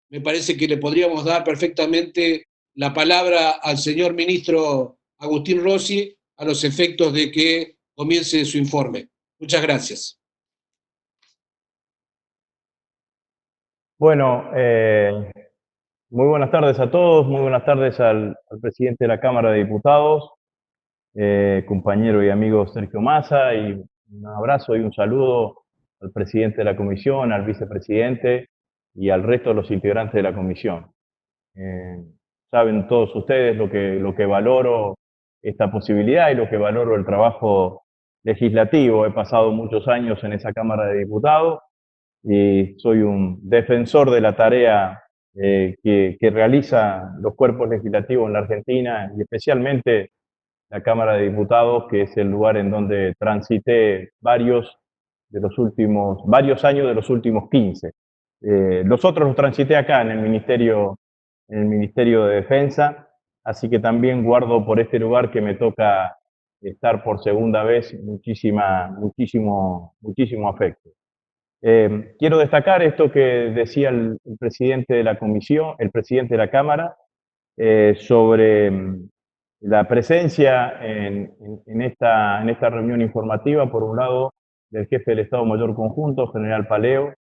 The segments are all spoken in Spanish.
me parece que le podríamos dar perfectamente la palabra al señor ministro Agustín Rossi a los efectos de que comience su informe. Muchas gracias. Bueno, muy buenas tardes a todos, muy buenas tardes al presidente de la Cámara de Diputados, compañero y amigo Sergio Massa, y un abrazo y un saludo al presidente de la comisión, al vicepresidente y al resto de los integrantes de la comisión. Saben todos ustedes lo que valoro esta posibilidad y lo que valoro el trabajo legislativo. He pasado muchos años en esa Cámara de Diputados y soy un defensor de la tarea que realizan los cuerpos legislativos en la Argentina y especialmente la Cámara de Diputados, que es el lugar en donde transité varios años de los últimos 15. Los otros los transité acá en el Ministerio de Defensa, así que también guardo por este lugar que me toca estar por segunda vez muchísimo afecto. Quiero destacar esto que decía el presidente de la comisión, el presidente de la Cámara, sobre la presencia en esta reunión informativa, por un lado, del jefe del Estado Mayor Conjunto, general Paleo,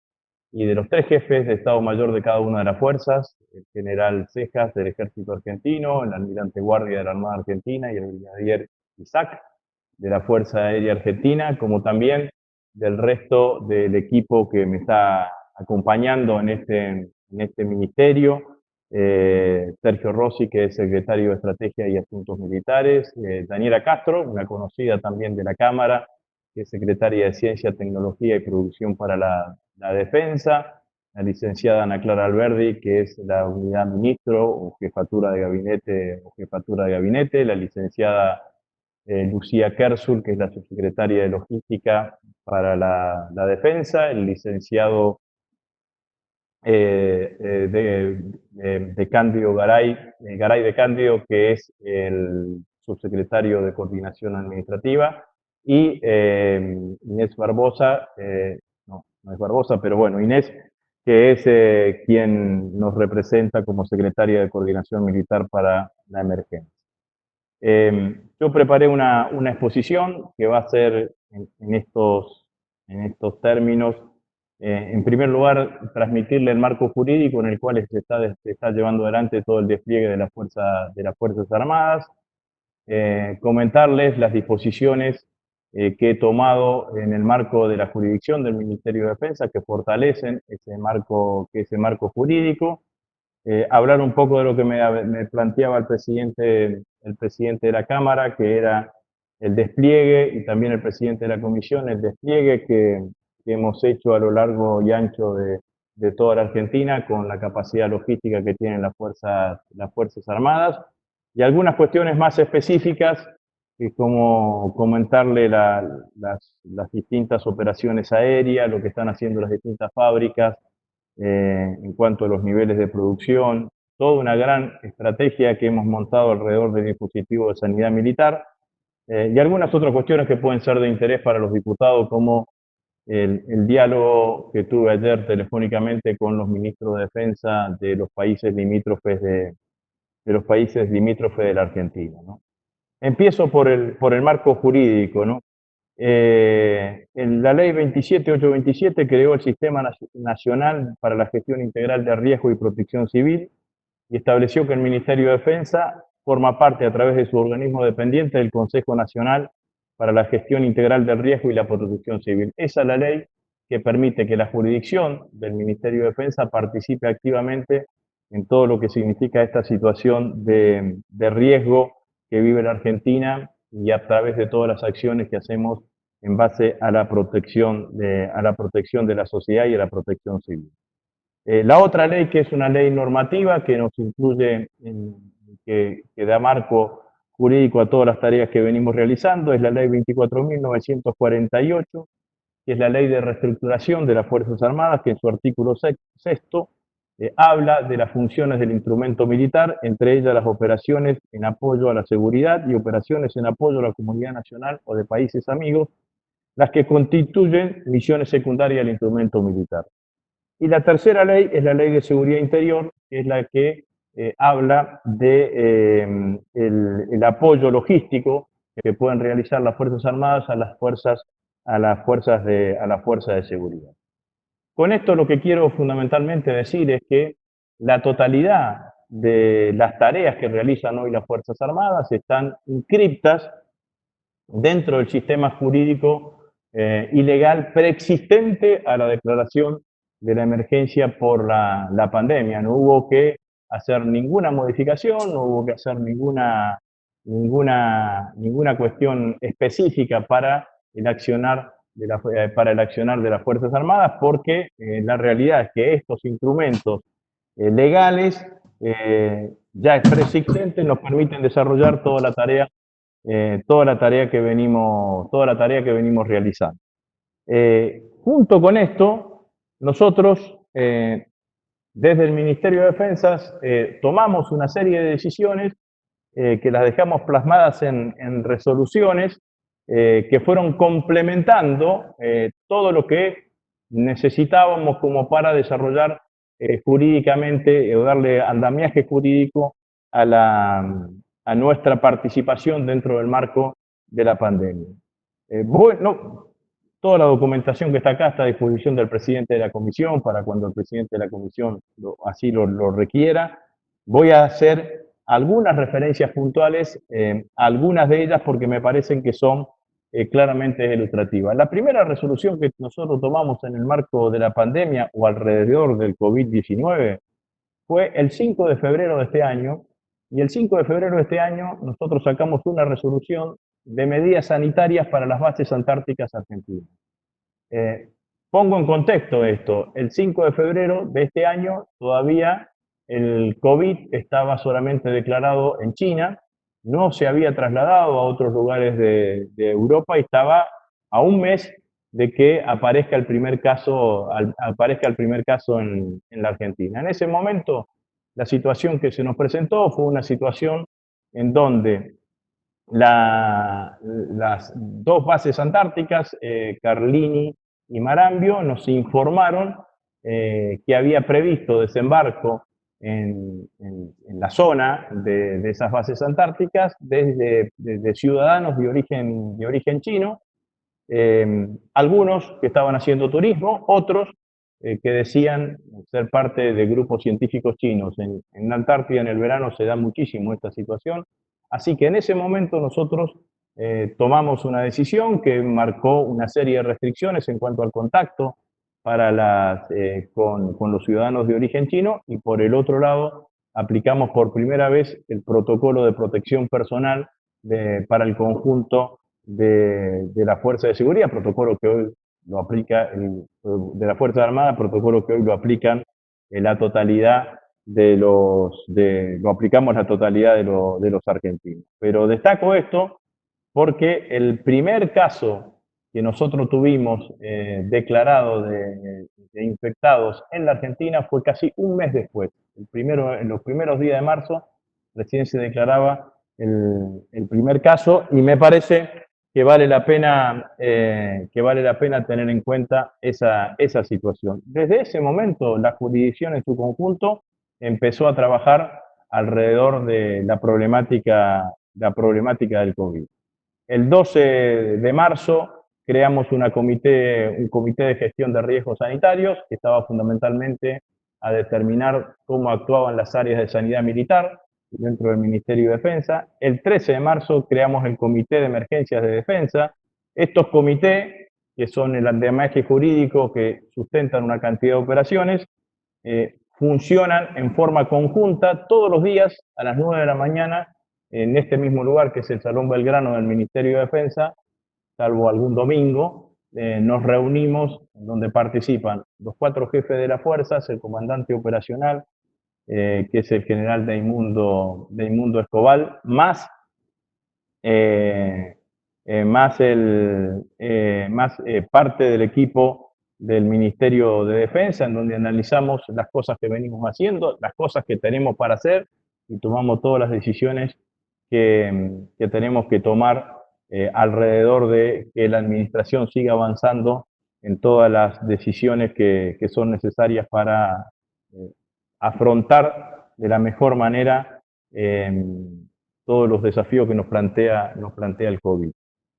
y de los 3 jefes de Estado Mayor de cada una de las fuerzas, el general Cejas del Ejército Argentino, el almirante Guardia de la Armada Argentina y el brigadier Isaac de la Fuerza Aérea Argentina, como también del resto del equipo que me está acompañando en este ministerio. Sergio Rossi, que es secretario de Estrategia y Asuntos Militares, Daniela Castro, una conocida también de la Cámara, que es secretaria de Ciencia, Tecnología y Producción para la Defensa, la licenciada Ana Clara Alberdi, que es la unidad ministro o jefatura de gabinete, la licenciada Lucía Kersul, que es la subsecretaria de Logística para la Defensa, el licenciado de Cándido Garay de Cándido, que es el subsecretario de Coordinación Administrativa, y Inés Barbosa, no es Barbosa, pero bueno, Inés, que es quien nos representa como secretaria de Coordinación Militar para la emergencia. Yo preparé una exposición que va a ser en estos términos. En primer lugar, transmitirle el marco jurídico en el cual se está llevando adelante todo el despliegue de las Fuerzas Armadas, comentarles las disposiciones que he tomado en el marco de la jurisdicción del Ministerio de Defensa que fortalecen ese marco jurídico, hablar un poco de lo que me planteaba el presidente de la Cámara, que era el despliegue, y también el presidente de la Comisión, el despliegue que hemos hecho a lo largo y ancho de toda la Argentina con la capacidad logística que tienen las Fuerzas Armadas, y algunas cuestiones más específicas, como comentarle las distintas operaciones aéreas, lo que están haciendo las distintas fábricas, en cuanto a los niveles de producción, toda una gran estrategia que hemos montado alrededor del dispositivo de sanidad militar, y algunas otras cuestiones que pueden ser de interés para los diputados, como el diálogo que tuve ayer telefónicamente con los ministros de Defensa de los países limítrofes de la Argentina, ¿no? Empiezo por el marco jurídico, ¿no? En la ley 27827 creó el Sistema Nacional para la Gestión Integral de Riesgo y Protección Civil y estableció que el Ministerio de Defensa forma parte, a través de su organismo dependiente, del Consejo Nacional para la Gestión Integral del Riesgo y la Protección Civil. Esa es la ley que permite que la jurisdicción del Ministerio de Defensa participe activamente en todo lo que significa esta situación de riesgo que vive la Argentina, y a través de todas las acciones que hacemos en base a la protección de la sociedad y a la protección civil. La otra ley, que es una ley normativa que nos incluye, que da marco jurídico a todas las tareas que venimos realizando, es la ley 24.948, que es la ley de reestructuración de las Fuerzas Armadas, que en su artículo sexto habla de las funciones del instrumento militar, entre ellas las operaciones en apoyo a la seguridad y operaciones en apoyo a la comunidad nacional o de países amigos, las que constituyen misiones secundarias del instrumento militar. Y la tercera ley es la Ley de Seguridad Interior, que es la que habla de el apoyo logístico que pueden realizar las Fuerzas Armadas a las fuerzas de seguridad. Con esto lo que quiero fundamentalmente decir es que la totalidad de las tareas que realizan hoy las Fuerzas Armadas están inscriptas dentro del sistema jurídico y legal preexistente a la declaración de la emergencia por la pandemia. No hubo que hacer ninguna modificación, no hubo que hacer ninguna cuestión específica para el accionar de las Fuerzas Armadas, porque la realidad es que estos instrumentos legales ya preexistentes nos permiten desarrollar toda la tarea que venimos realizando. Junto con esto, nosotros desde el Ministerio de Defensas tomamos una serie de decisiones que las dejamos plasmadas en resoluciones que fueron complementando todo lo que necesitábamos como para desarrollar jurídicamente o darle andamiaje jurídico a nuestra participación dentro del marco de la pandemia. Bueno, toda la documentación que está acá está a disposición del presidente de la comisión para cuando el presidente de la comisión así lo requiera. Voy a hacer algunas referencias puntuales, algunas de ellas porque me parecen que son claramente ilustrativas. La primera resolución que nosotros tomamos en el marco de la pandemia o alrededor del COVID-19 fue el 5 de febrero de este año, y el 5 de febrero de este año nosotros sacamos una resolución de medidas sanitarias para las bases antárticas argentinas. Pongo en contexto esto, el 5 de febrero de este año todavía el COVID estaba solamente declarado en China, no se había trasladado a otros lugares de Europa y estaba a un mes de que aparezca el primer caso en la Argentina. En ese momento, la situación que se nos presentó fue una situación en donde las dos bases antárticas, Carlini y Marambio, nos informaron que había previsto desembarco en la zona de esas bases antárticas desde ciudadanos de origen chino, algunos que estaban haciendo turismo, otros que decían ser parte de grupos científicos chinos. En la Antártida en el verano se da muchísimo esta situación, así que en ese momento nosotros tomamos una decisión que marcó una serie de restricciones en cuanto al contacto con los ciudadanos de origen chino, y por el otro lado aplicamos por primera vez el protocolo de protección personal para el conjunto de la Fuerza de Seguridad, protocolo que hoy lo aplica de la Fuerza Armada, protocolo que hoy lo aplican la totalidad lo aplicamos la totalidad de los argentinos. Pero destaco esto porque el primer caso que nosotros tuvimos declarado de infectados en la Argentina fue casi un mes después. En los primeros días de marzo recién se declaraba el primer caso, y me parece que vale la pena tener en cuenta esa situación. Desde ese momento, la jurisdicción en su conjunto empezó a trabajar alrededor de la problemática del COVID. El 12 de marzo creamos un comité de gestión de riesgos sanitarios que estaba fundamentalmente a determinar cómo actuaban las áreas de sanidad militar dentro del Ministerio de Defensa. El 13 de marzo creamos el Comité de Emergencias de Defensa. Estos comités, que son el andamiaje jurídico que sustentan una cantidad de operaciones, funcionan en forma conjunta todos los días a las 9 de la mañana en este mismo lugar, que es el Salón Belgrano del Ministerio de Defensa, salvo algún domingo. Nos reunimos donde participan los 4 jefes de las fuerzas, el comandante operacional, que es el general Deimundo Escobar, más parte del equipo del Ministerio de Defensa, en donde analizamos las cosas que venimos haciendo, las cosas que tenemos para hacer, y tomamos todas las decisiones que tenemos que tomar alrededor de que la administración siga avanzando en todas las decisiones que son necesarias para afrontar de la mejor manera todos los desafíos que nos plantea el COVID.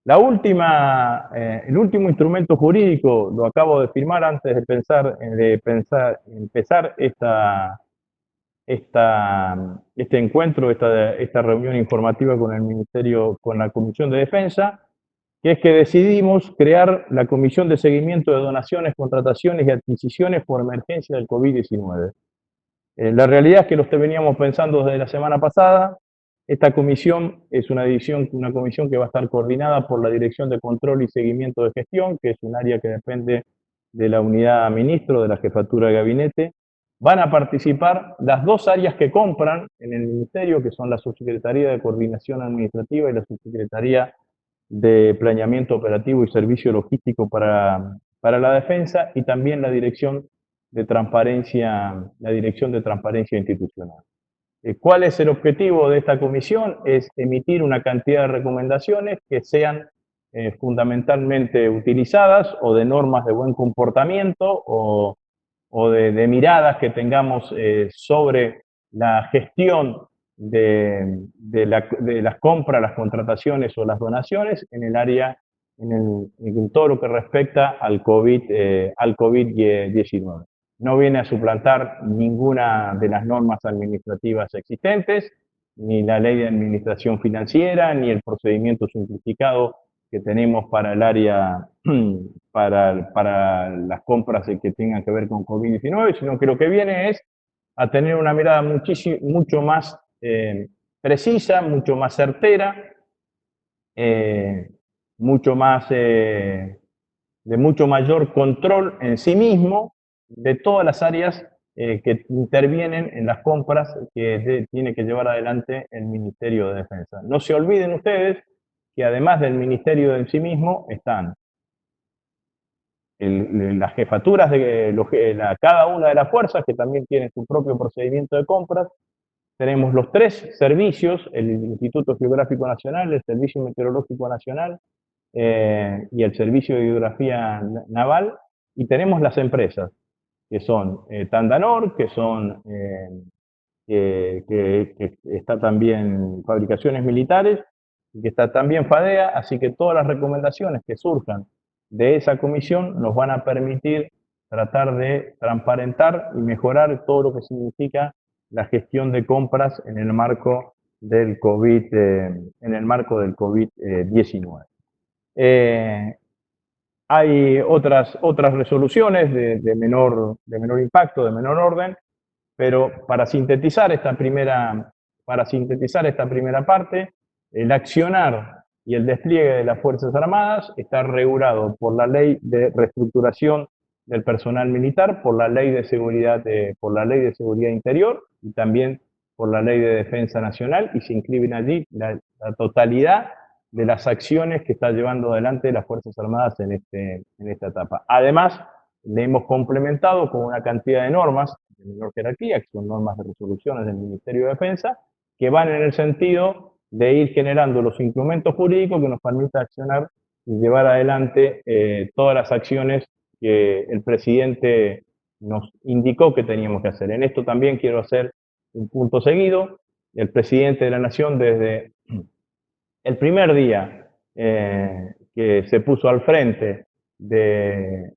El último instrumento jurídico lo acabo de firmar antes de empezar este encuentro, esta reunión informativa con el Ministerio, con la Comisión de Defensa, que es que decidimos crear la Comisión de Seguimiento de Donaciones, Contrataciones y Adquisiciones por emergencia del COVID-19. La realidad es que lo veníamos pensando desde la semana pasada. Esta comisión es una comisión que va a estar coordinada por la Dirección de Control y Seguimiento de Gestión, que es un área que depende de la unidad ministro, de la jefatura de gabinete. Van a participar las dos áreas que compran en el ministerio, que son la Subsecretaría de Coordinación Administrativa y la Subsecretaría de Planeamiento Operativo y Servicio Logístico para la Defensa, y también la Dirección de Transparencia Institucional. ¿Cuál es el objetivo de esta comisión? Es emitir una cantidad de recomendaciones que sean fundamentalmente utilizadas, o de normas de buen comportamiento, o de miradas que tengamos sobre la gestión de las compras, las contrataciones o las donaciones en el área, en todo lo que respecta al COVID-19. No viene a suplantar ninguna de las normas administrativas existentes, ni la ley de administración financiera, ni el procedimiento simplificado que tenemos para el área, para las compras que tengan que ver con COVID-19, sino que lo que viene es a tener una mirada mucho más precisa, mucho más certera, de mucho mayor control en sí mismo de todas las áreas que intervienen en las compras que tiene que llevar adelante el Ministerio de Defensa. No se olviden ustedes que además del Ministerio en sí mismo están las jefaturas de cada una de las fuerzas, que también tienen su propio procedimiento de compras. Tenemos los tres servicios: el Instituto Geográfico Nacional, el Servicio Meteorológico Nacional y el Servicio de Hidrografía Naval, y tenemos las empresas, que son Tandanor, que está también Fabricaciones Militares, y que está también FADEA, así que todas las recomendaciones que surjan de esa comisión nos van a permitir tratar de transparentar y mejorar todo lo que significa la gestión de compras en el marco del COVID-19. Hay otras resoluciones de menor impacto, de menor orden, pero para sintetizar esta primera parte, el accionar y el despliegue de las Fuerzas Armadas está regulado por la Ley de Reestructuración del Personal Militar, por la Ley de Seguridad Interior y también por la Ley de Defensa Nacional, y se inscriben allí la totalidad de las acciones que está llevando adelante las Fuerzas Armadas en esta etapa. Además, le hemos complementado con una cantidad de normas de menor jerarquía, que son normas de resoluciones del Ministerio de Defensa, que van en el sentido de ir generando los instrumentos jurídicos que nos permitan accionar y llevar adelante todas las acciones que el presidente nos indicó que teníamos que hacer. En esto también quiero hacer un punto seguido. El presidente de la Nación, desde el primer día que se puso al frente del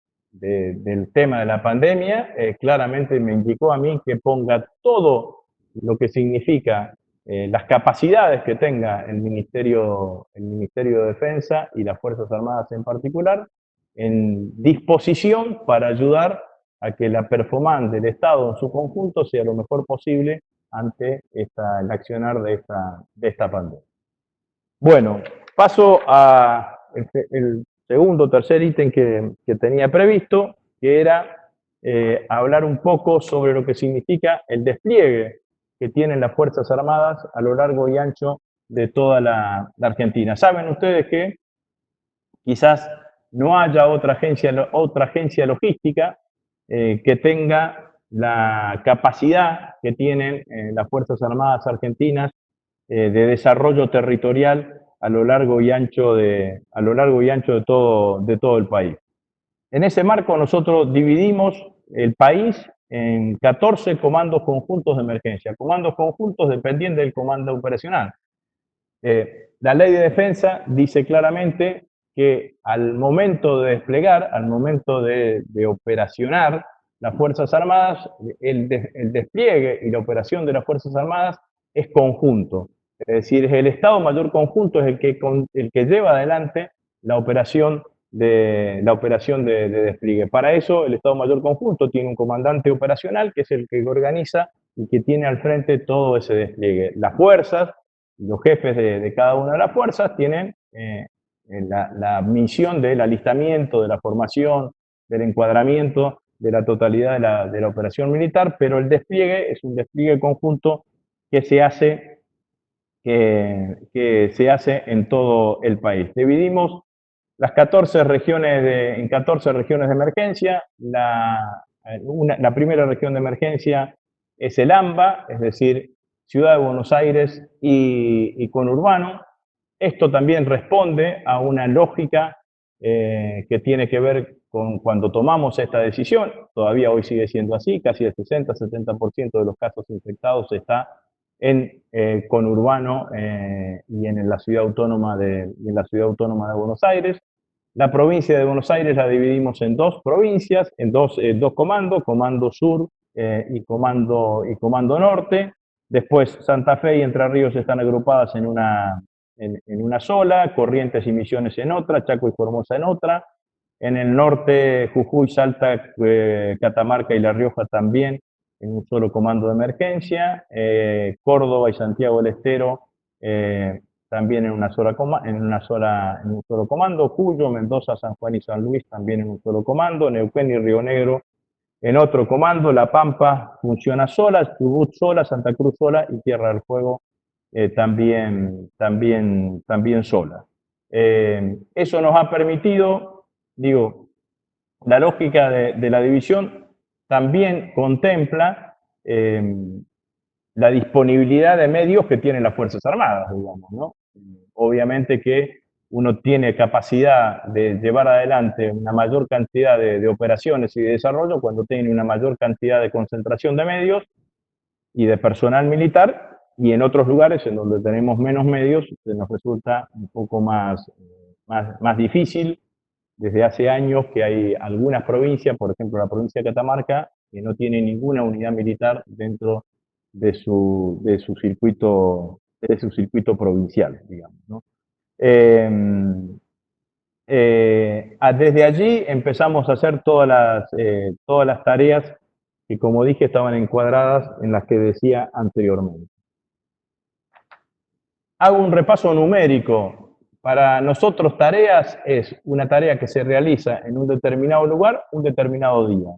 tema de la pandemia, claramente me indicó a mí que ponga todo lo que significa las capacidades que tenga el Ministerio de Defensa y las Fuerzas Armadas en particular en disposición para ayudar a que la performance del Estado en su conjunto sea lo mejor posible ante el accionar de esta pandemia. Bueno, paso a el segundo o tercer ítem que tenía previsto, que era hablar un poco sobre lo que significa el despliegue que tienen las Fuerzas Armadas a lo largo y ancho de toda la Argentina. Saben ustedes que quizás no haya otra agencia logística que tenga la capacidad que tienen las Fuerzas Armadas argentinas de desarrollo territorial a lo largo y ancho de todo el país. En ese marco nosotros dividimos el país en 14 comandos conjuntos de emergencia. Comandos conjuntos dependiendo del comando operacional. La ley de defensa dice claramente que al momento de desplegar, al momento de operacionar las Fuerzas Armadas, el despliegue y la operación de las Fuerzas Armadas es conjunto. Es decir, el Estado Mayor Conjunto es el que lleva adelante la operación de despliegue. Para eso, el Estado Mayor Conjunto tiene un comandante operacional que es el que organiza y que tiene al frente todo ese despliegue. Las fuerzas, los jefes de cada una de las fuerzas tienen la misión del alistamiento, de la formación, del encuadramiento de la totalidad de la operación militar, pero el despliegue es un despliegue conjunto que se hace en todo el país. Dividimos las 14 regiones en 14 regiones de emergencia. La primera región de emergencia es el AMBA, es decir, Ciudad de Buenos Aires y conurbano. Esto también responde a una lógica que tiene que ver con cuando tomamos esta decisión. Todavía hoy sigue siendo así, casi el 60-70% de los casos infectados está en conurbano y en la ciudad autónoma de Buenos Aires. La provincia de Buenos Aires la dividimos en dos provincias, en dos comandos, Comando Sur y Comando Norte. Después Santa Fe y Entre Ríos están agrupadas en una sola, Corrientes y Misiones en otra, Chaco y Formosa en otra. En el norte, Jujuy, Salta, Catamarca y La Rioja también en un solo comando de emergencia. Córdoba y Santiago del Estero también en un solo comando. Cuyo, Mendoza, San Juan y San Luis también en un solo comando. Neuquén y Río Negro en otro comando. La Pampa funciona sola, Chubut sola, Santa Cruz sola y Tierra del Fuego también sola. Eso nos ha permitido, la lógica de la división también contempla la disponibilidad de medios que tienen las Fuerzas Armadas, digamos, ¿no? Obviamente que uno tiene capacidad de llevar adelante una mayor cantidad de operaciones y de desarrollo cuando tiene una mayor cantidad de concentración de medios y de personal militar, y en otros lugares en donde tenemos menos medios nos resulta un poco más difícil. Desde hace años que hay algunas provincias, por ejemplo la provincia de Catamarca, que no tiene ninguna unidad militar dentro de su circuito provincial, digamos, ¿no? Desde allí empezamos a hacer todas las tareas que, como dije, estaban encuadradas en las que decía anteriormente. Hago un repaso numérico. Para nosotros tareas es una tarea que se realiza en un determinado lugar, un determinado día.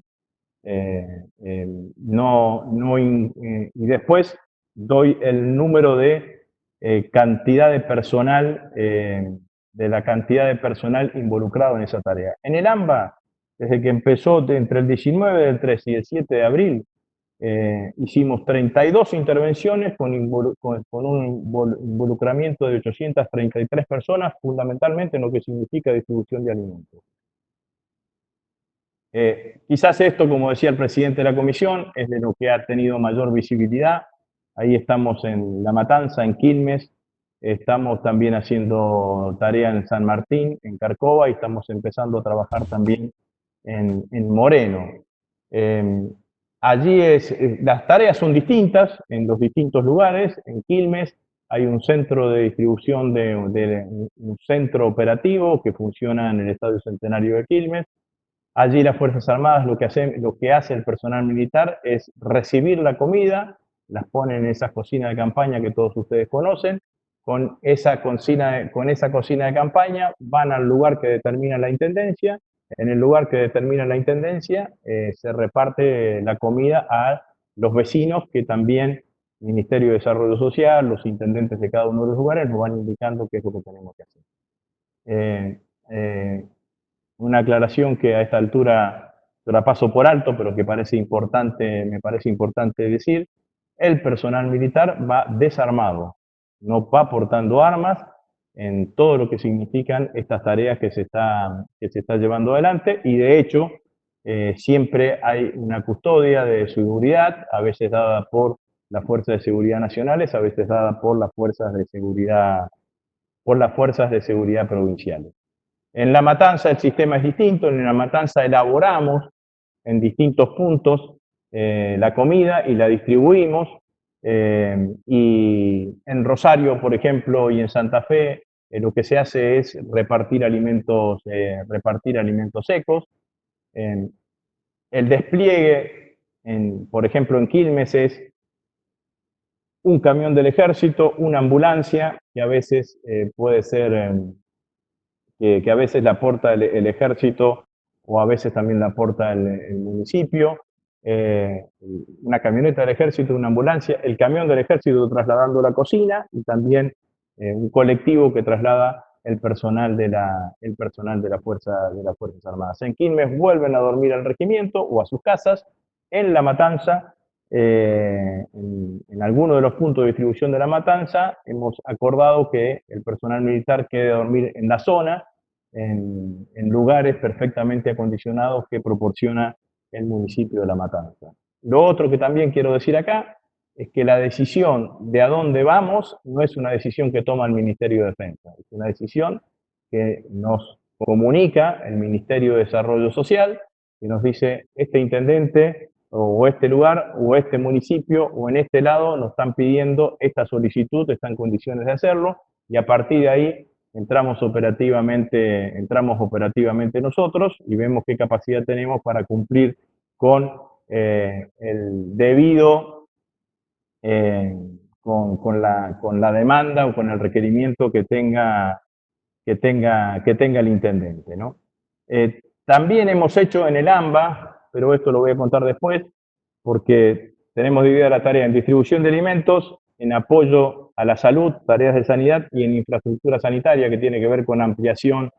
Y después doy el número de cantidad de personal, de la cantidad de personal involucrado en esa tarea. En el AMBA, desde que empezó entre el 19 del 3 y el 7 de abril, hicimos 32 intervenciones con un involucramiento de 833 personas, fundamentalmente en lo que significa distribución de alimentos. Quizás esto, como decía el presidente de la comisión, es de lo que ha tenido mayor visibilidad. Ahí estamos en La Matanza, en Quilmes, estamos también haciendo tarea en San Martín, en Carcova, y estamos empezando a trabajar también en Moreno. Allí las tareas son distintas en los distintos lugares. En Quilmes hay un centro de distribución, un centro operativo que funciona en el Estadio Centenario de Quilmes. Allí las Fuerzas Armadas lo que hace el personal militar es recibir la comida, las ponen en esa cocina de campaña que todos ustedes conocen. Con esa cocina de campaña van al lugar que determina la intendencia. En el lugar que determina la intendencia se reparte la comida a los vecinos, que también el Ministerio de Desarrollo Social, los intendentes de cada uno de los lugares nos van indicando qué es lo que tenemos que hacer. Una aclaración que a esta altura la paso por alto, pero que me parece importante decir: el personal militar va desarmado, no va portando armas, en todo lo que significan estas tareas que se está llevando adelante, y de hecho siempre hay una custodia de seguridad, a veces dada por las fuerzas de seguridad nacionales, a veces dada por las fuerzas de seguridad provinciales. En La Matanza el sistema es distinto. En La Matanza elaboramos en distintos puntos la comida y la distribuimos, y en Rosario, por ejemplo, y en Santa Fe, lo que se hace es repartir alimentos secos. El despliegue, por ejemplo, en Quilmes es un camión del ejército, una ambulancia, que a veces puede ser, que a veces la aporta el ejército o a veces también la aporta el municipio, una camioneta del ejército, una ambulancia, el camión del ejército trasladando la cocina y también un colectivo que traslada el personal de las Fuerzas Armadas. En Quilmes vuelven a dormir al regimiento o a sus casas. En La Matanza, en alguno de los puntos de distribución de La Matanza, hemos acordado que el personal militar quede a dormir en la zona, en lugares perfectamente acondicionados que proporciona el municipio de La Matanza. Lo otro que también quiero decir acá es que la decisión de a dónde vamos no es una decisión que toma el Ministerio de Defensa, es una decisión que nos comunica el Ministerio de Desarrollo Social, que nos dice: este intendente o este lugar o este municipio o en este lado nos están pidiendo esta solicitud, están en condiciones de hacerlo, y a partir de ahí entramos operativamente nosotros y vemos qué capacidad tenemos para cumplir con el debido, con la demanda o con el requerimiento que tenga el intendente, ¿no? También hemos hecho en el AMBA, pero esto lo voy a contar después, porque tenemos dividida la tarea en distribución de alimentos, en apoyo a la salud, tareas de sanidad, y en infraestructura sanitaria, que tiene que ver con ampliación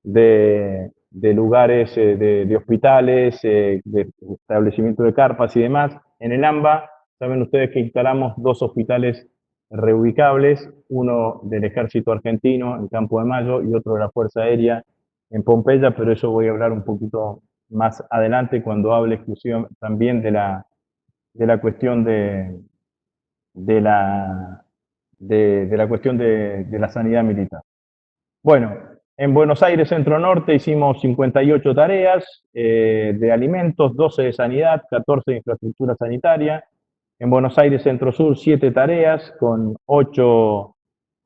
de lugares, de hospitales, de establecimiento de carpas y demás. En el AMBA, saben ustedes que instalamos 2 hospitales reubicables, uno del Ejército Argentino en Campo de Mayo y otro de la Fuerza Aérea en Pompeya, pero eso voy a hablar un poquito más adelante cuando hable exclusión también de la cuestión de la cuestión de la sanidad militar. Bueno, en Buenos Aires Centro Norte hicimos 58 tareas de alimentos, 12 de sanidad, 14 de infraestructura sanitaria. En Buenos Aires Centro Sur 7 tareas con 8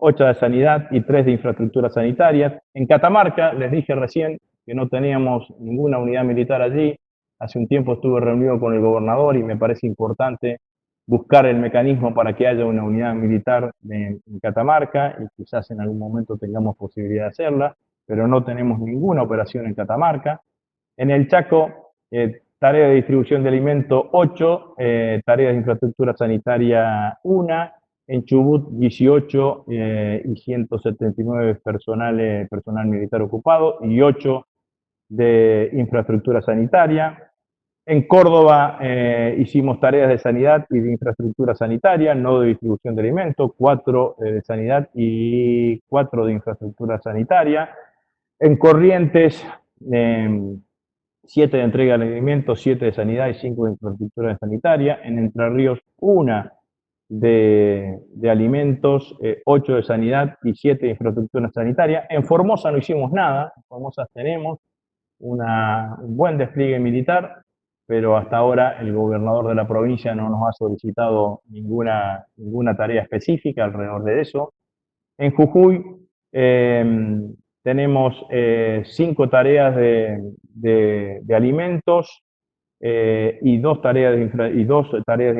de sanidad y 3 de infraestructura sanitaria. En Catamarca, les dije recién que no teníamos ninguna unidad militar allí. Hace un tiempo estuve reunido con el gobernador y me parece importante buscar el mecanismo para que haya una unidad militar en Catamarca, y quizás en algún momento tengamos posibilidad de hacerla, pero no tenemos ninguna operación en Catamarca. En el Chaco, tarea de distribución de alimentos 8, tareas de infraestructura sanitaria 1, en Chubut 18 y 179 personal militar ocupado y 8 de infraestructura sanitaria. En Córdoba hicimos tareas de sanidad y de infraestructura sanitaria, no de distribución de alimentos, 4 de sanidad y 4 de infraestructura sanitaria. En Corrientes, 7 de entrega de alimentos, 7 de sanidad y 5 de infraestructura sanitaria. En Entre Ríos, 1 de alimentos, 8 de sanidad y 7 de infraestructura sanitaria. En Formosa no hicimos nada. En Formosa tenemos un buen despliegue militar, pero hasta ahora el gobernador de la provincia no nos ha solicitado ninguna tarea específica alrededor de eso. En Jujuy tenemos 5 tareas de alimentos y 2 tareas de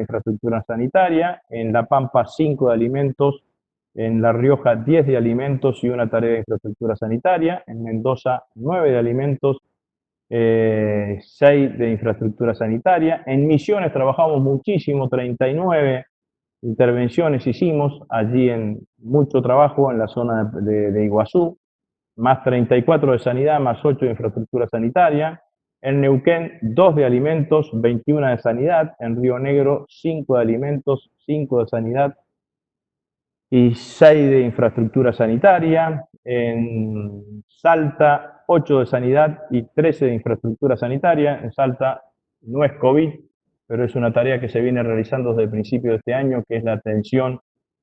infraestructura sanitaria. En La Pampa 5 de alimentos. En La Rioja 10 de alimentos y 1 tarea de infraestructura sanitaria. En Mendoza 9 de alimentos, 6 de infraestructura sanitaria. En Misiones trabajamos muchísimo, 39 intervenciones hicimos, allí en mucho trabajo en la zona de Iguazú, más 34 de sanidad, más 8 de infraestructura sanitaria. En Neuquén 2 de alimentos, 21 de sanidad. En Río Negro 5 de alimentos, 5 de sanidad y 6 de infraestructura sanitaria. En Salta, 8 de sanidad y 13 de infraestructura sanitaria. En Salta no es COVID, pero es una tarea que se viene realizando desde el principio de este año, que es la atención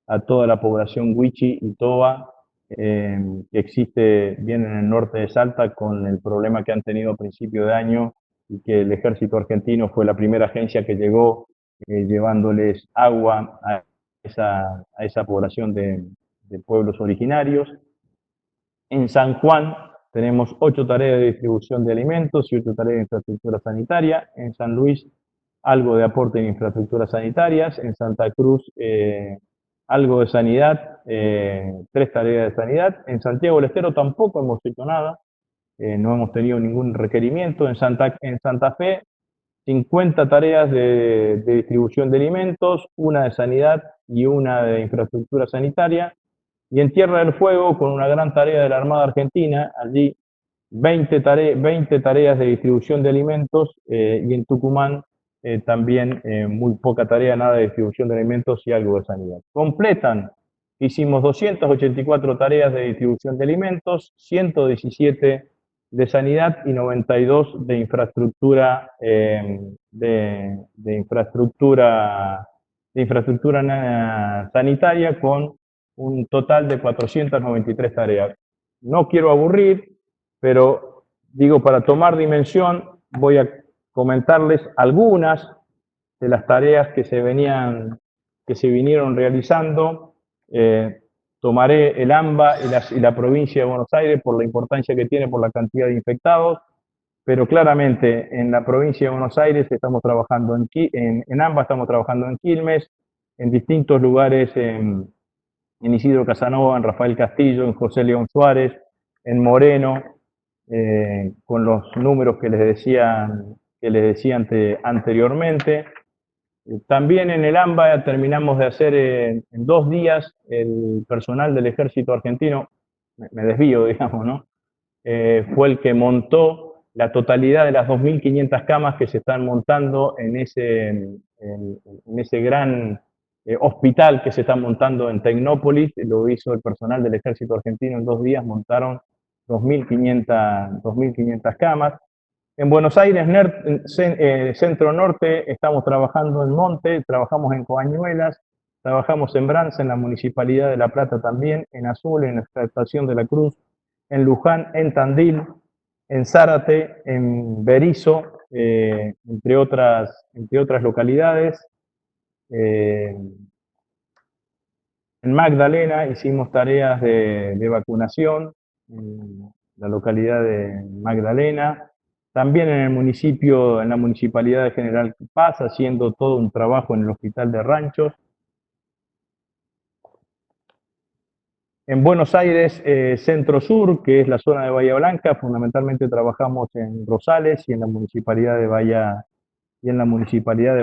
a toda la población Wichi y Toba que existe bien en el norte de Salta, con el problema que han tenido a principio de año, y que el ejército argentino fue la primera agencia que llegó llevándoles agua a esa población de pueblos originarios. En San Juan tenemos 8 tareas de distribución de alimentos y 8 tareas de infraestructura sanitaria. En San Luis, algo de aporte en infraestructuras sanitarias. En Santa Cruz, algo de sanidad, 3 tareas de sanidad. En Santiago del Estero tampoco hemos hecho nada, no hemos tenido ningún requerimiento. En Santa Fe, 50 tareas de distribución de alimentos, una de sanidad y una de infraestructura sanitaria. Y en Tierra del Fuego, con una gran tarea de la Armada Argentina, allí 20 tareas de distribución de alimentos, y en Tucumán también muy poca tarea, nada de distribución de alimentos y algo de sanidad. Completan, hicimos 284 tareas de distribución de alimentos, 117 de sanidad y 92 de infraestructura, sanitaria, con un total de 493 tareas. No quiero aburrir, pero digo, para tomar dimensión, voy a comentarles algunas de las tareas que se vinieron realizando. Tomaré el AMBA y la provincia de Buenos Aires por la importancia que tiene por la cantidad de infectados, pero claramente en la provincia de Buenos Aires estamos trabajando en AMBA, estamos trabajando en Quilmes, en distintos lugares, en Isidro Casanova, en Rafael Castillo, en José León Suárez, en Moreno, con los números que les decía anteriormente. También en el AMBA terminamos de hacer en 2 días, el personal del ejército argentino, me desvío, digamos, ¿no? Fue el que montó la totalidad de las 2.500 camas que se están montando en ese gran hospital que se está montando en Tecnópolis. Lo hizo el personal del ejército argentino en 2 días, montaron 2.500 camas. En Buenos Aires, Centro Norte, estamos trabajando en Monte, trabajamos en Coañuelas, trabajamos en Branza, en la Municipalidad de La Plata también, en Azul, en la Estación de la Cruz, en Luján, en Tandil, en Zárate, en Berizo, entre otras localidades. En Magdalena hicimos tareas de vacunación, en la localidad de Magdalena. También en la Municipalidad de General Paz, haciendo todo un trabajo en el Hospital de Ranchos. En Buenos Aires, Centro Sur, que es la zona de Bahía Blanca, fundamentalmente trabajamos en Rosales y en la Municipalidad de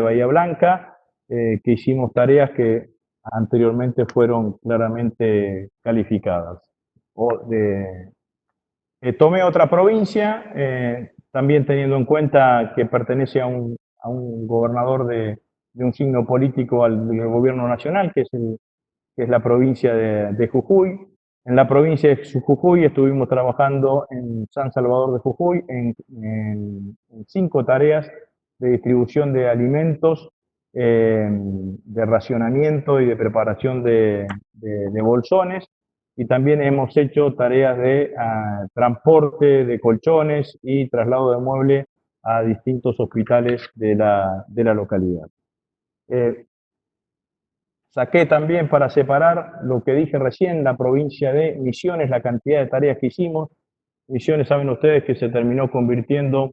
Bahía Blanca, que hicimos tareas que anteriormente fueron claramente calificadas. Tomé otra provincia, también teniendo en cuenta que pertenece a un gobernador de un signo político del gobierno nacional, que es la provincia de Jujuy. En la provincia de Jujuy estuvimos trabajando en San Salvador de Jujuy en 5 tareas de distribución de alimentos, de racionamiento y de preparación de bolsones. Y también hemos hecho tareas de transporte de colchones y traslado de muebles a distintos hospitales de la localidad. Saqué también, para separar lo que dije recién, la provincia de Misiones, la cantidad de tareas que hicimos. Misiones, saben ustedes que se terminó convirtiendo,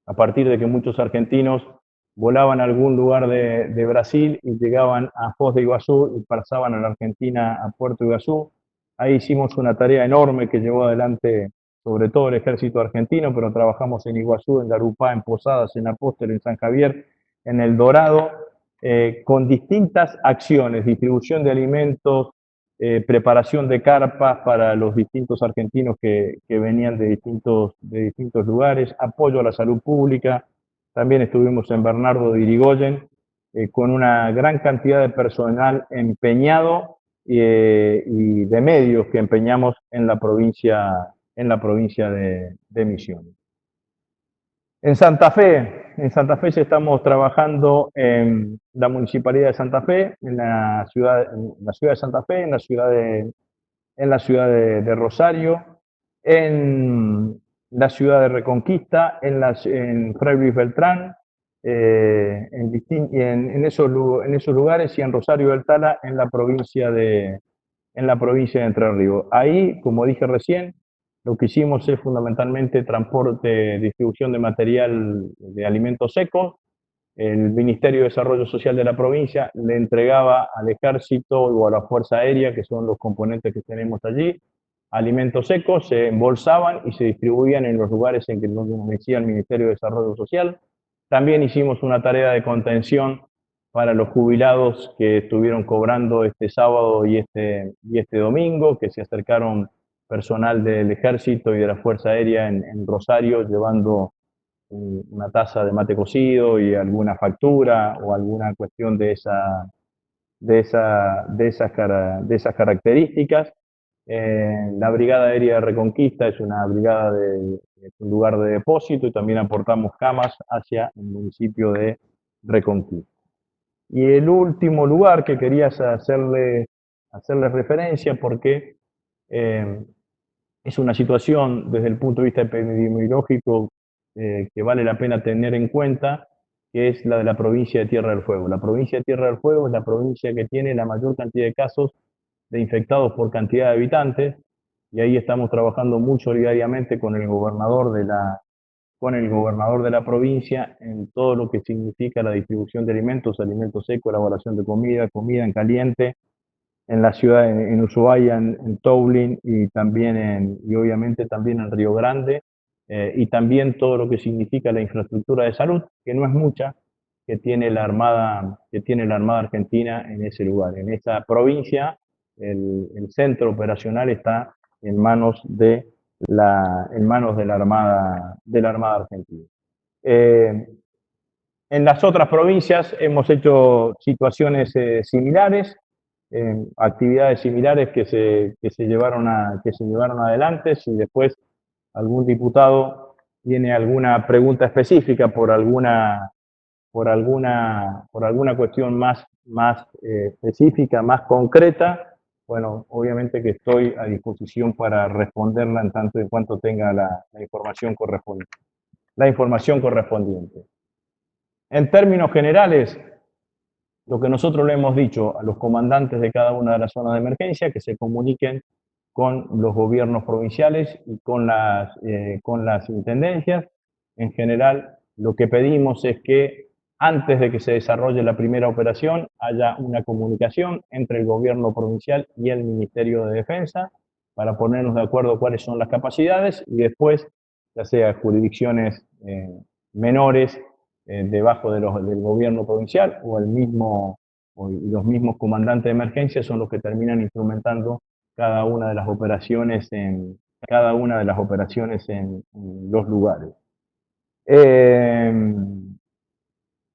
a partir de que muchos argentinos volaban a algún lugar de Brasil y llegaban a Foz de Iguazú y pasaban a la Argentina, a Puerto Iguazú. Ahí hicimos una tarea enorme que llevó adelante sobre todo el ejército argentino, pero trabajamos en Iguazú, en Darupá, en Posadas, en Apóstol, en San Javier, en El Dorado, con distintas acciones, distribución de alimentos, preparación de carpas para los distintos argentinos que venían de distintos lugares, apoyo a la salud pública. También estuvimos en Bernardo de Irigoyen, con una gran cantidad de personal empeñado y de medios que empeñamos en la provincia de Misiones. En Santa Fe ya estamos trabajando en la Municipalidad de Santa Fe, en la ciudad de Santa Fe, en la ciudad de Rosario, en la ciudad de Reconquista, en Fray Luis Beltrán, en esos lugares, y en Rosario del Tala, en la provincia de Entre Ríos. Ahí, como dije recién, lo que hicimos es fundamentalmente transporte, distribución de material de alimentos secos. El Ministerio de Desarrollo Social de la provincia le entregaba al Ejército o a la Fuerza Aérea, que son los componentes que tenemos allí, alimentos secos, se embolsaban y se distribuían en los lugares en que nos decía el Ministerio de Desarrollo Social. También hicimos una tarea de contención para los jubilados que estuvieron cobrando este sábado y este domingo, que se acercaron personal del Ejército y de la Fuerza Aérea en Rosario llevando una taza de mate cocido y alguna factura o alguna cuestión de esas características. La Brigada Aérea de Reconquista es un lugar de depósito, y también aportamos camas hacia el municipio de Reconquista. Y el último lugar que quería hacerle referencia, porque es una situación desde el punto de vista epidemiológico que vale la pena tener en cuenta, que es la de la provincia de Tierra del Fuego. La provincia de Tierra del Fuego es la provincia que tiene la mayor cantidad de casos de infectados por cantidad de habitantes, y ahí estamos trabajando muy solidariamente con el gobernador de la provincia en todo lo que significa la distribución de alimentos secos, elaboración de comida en caliente, en la ciudad, en Ushuaia, en Toublin, y obviamente también en Río Grande, y también todo lo que significa la infraestructura de salud, que no es mucha, que tiene la Armada Argentina en ese lugar. En esa provincia, el centro operacional está en manos de la Armada Argentina. En las otras provincias hemos hecho situaciones similares, actividades similares que se llevaron adelante. Si después algún diputado tiene alguna pregunta específica por alguna cuestión más específica, más concreta, bueno, obviamente que estoy a disposición para responderla en tanto en cuanto tenga la información correspondiente. En términos generales, lo que nosotros le hemos dicho a los comandantes de cada una de las zonas de emergencia, que se comuniquen con los gobiernos provinciales y con las intendencias. En general, lo que pedimos es que antes de que se desarrolle la primera operación haya una comunicación entre el gobierno provincial y el Ministerio de Defensa para ponernos de acuerdo cuáles son las capacidades, y después, ya sea jurisdicciones menores debajo del gobierno provincial o los mismos comandantes de emergencia son los que terminan instrumentando cada una de las operaciones en los lugares.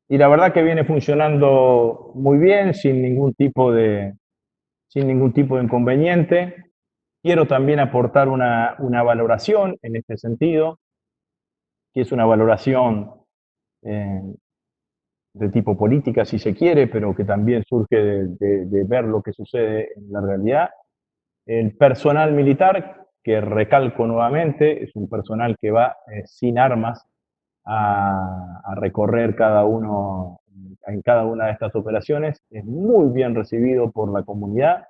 Y la verdad que viene funcionando muy bien, sin ningún tipo de inconveniente. Quiero también aportar una valoración en este sentido, que es una valoración de tipo política, si se quiere, pero que también surge de ver lo que sucede en la realidad. El personal militar, que recalco nuevamente, es un personal que va sin armas a recorrer en cada una de estas operaciones. Es muy bien recibido por la comunidad,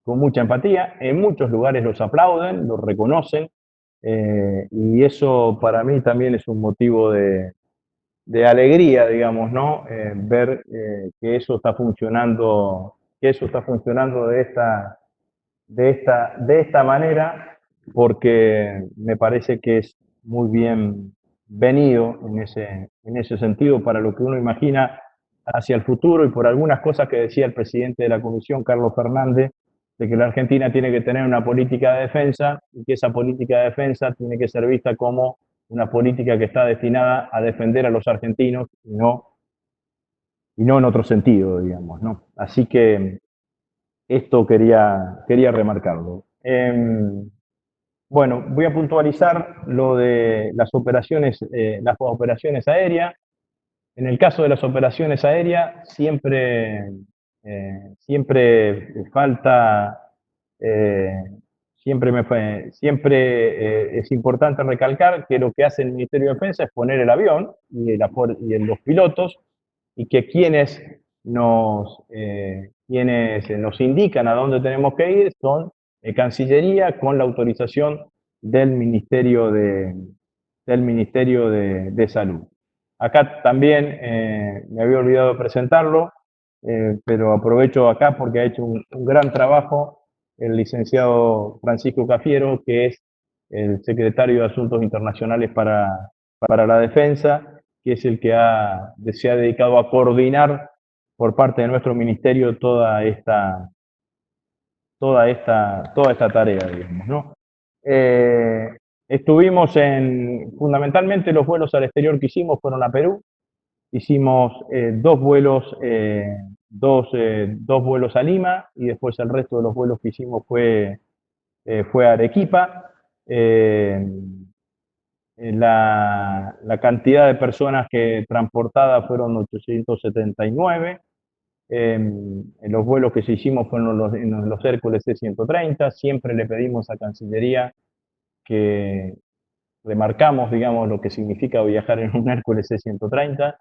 con mucha empatía. En muchos lugares los aplauden, los reconocen, y eso para mí también es un motivo de alegría, digamos, ¿no? Ver que eso está funcionando de esta manera, porque me parece que es muy bien venido en ese sentido para lo que uno imagina hacia el futuro, y por algunas cosas que decía el presidente de la Comisión, Carlos Fernández, de que la Argentina tiene que tener una política de defensa, y que esa política de defensa tiene que ser vista como una política que está destinada a defender a los argentinos y no en otro sentido, digamos, ¿no? Así que esto quería remarcarlo. Bueno, voy a puntualizar lo de las operaciones aéreas. En el caso de las operaciones aéreas, siempre falta, es importante recalcar que lo que hace el Ministerio de Defensa es poner el avión y los pilotos, y que quienes nos indican a dónde tenemos que ir son Cancillería, con la autorización del Ministerio de Salud. Acá también me había olvidado presentarlo, pero aprovecho acá porque ha hecho un gran trabajo el licenciado Francisco Cafiero, que es el secretario de Asuntos Internacionales para la Defensa, que es el que se ha dedicado a coordinar por parte de nuestro ministerio toda esta tarea, digamos, ¿no? Estuvimos fundamentalmente los vuelos al exterior que hicimos fueron a Perú. Hicimos dos vuelos a Lima, y después el resto de los vuelos que hicimos fue a Arequipa. La cantidad de personas que transportadas fueron 879. Los vuelos que hicimos fueron los Hércules C-130. Siempre le pedimos a Cancillería que remarcamos, digamos, lo que significa viajar en un Hércules C-130.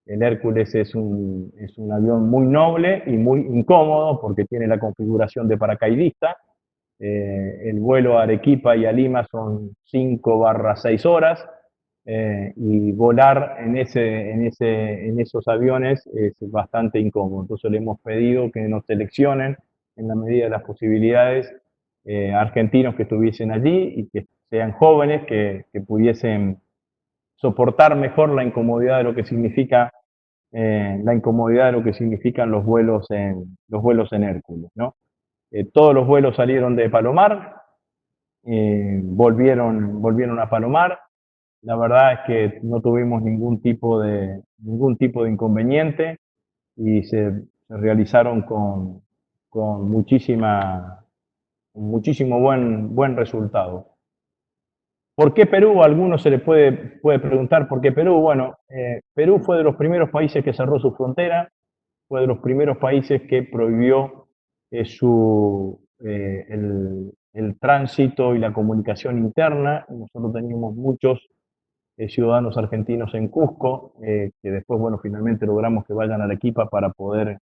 El Hércules es un avión muy noble y muy incómodo porque tiene la configuración de paracaidista. El vuelo a Arequipa y a Lima son 5/6 horas, y volar en esos aviones es bastante incómodo. Entonces le hemos pedido que nos seleccionen, en la medida de las posibilidades, argentinos que estuviesen allí y que sean jóvenes, que pudiesen soportar mejor la incomodidad de lo que significan los vuelos en Hércules, ¿no? Todos los vuelos salieron de Palomar, volvieron a Palomar. La verdad es que no tuvimos ningún tipo de inconveniente, y se realizaron con muchísimo buen resultado. ¿Por qué Perú? A algunos se le puede preguntar por qué Perú. Bueno, Perú fue de los primeros países que cerró su frontera, fue de los primeros países que prohibió el tránsito y la comunicación interna. Nosotros teníamos muchos ciudadanos argentinos en Cusco, que después, bueno, finalmente logramos que vayan a Arequipa para poder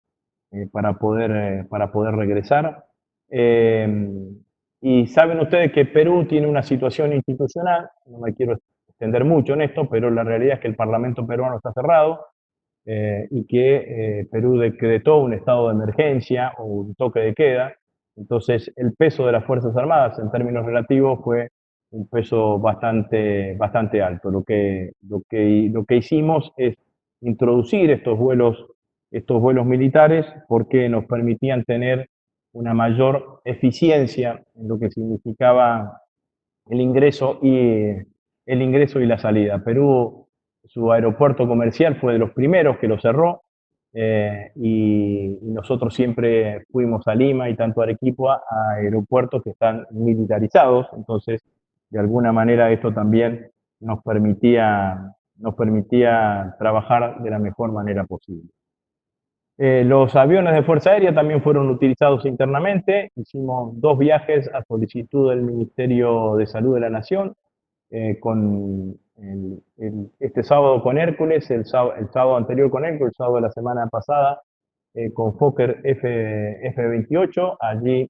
regresar. Y saben ustedes que Perú tiene una situación institucional, no me quiero extender mucho en esto, pero la realidad es que el Parlamento peruano está cerrado, y que Perú decretó un estado de emergencia o un toque de queda. Entonces el peso de las Fuerzas Armadas en términos relativos fue un peso bastante alto. Lo que hicimos es introducir estos vuelos militares, porque nos permitían tener una mayor eficiencia en lo que significaba el ingreso y la salida. Perú, su aeropuerto comercial fue de los primeros que lo cerró, y nosotros siempre fuimos a Lima y tanto a Arequipa a aeropuertos que están militarizados. Entonces, de alguna manera esto también nos permitía trabajar de la mejor manera posible. Los aviones de Fuerza Aérea también fueron utilizados internamente. Hicimos 2 viajes a solicitud del Ministerio de Salud de la Nación, este sábado con Hércules, el sábado anterior con Hércules, el sábado de la semana pasada con Fokker F-28. Allí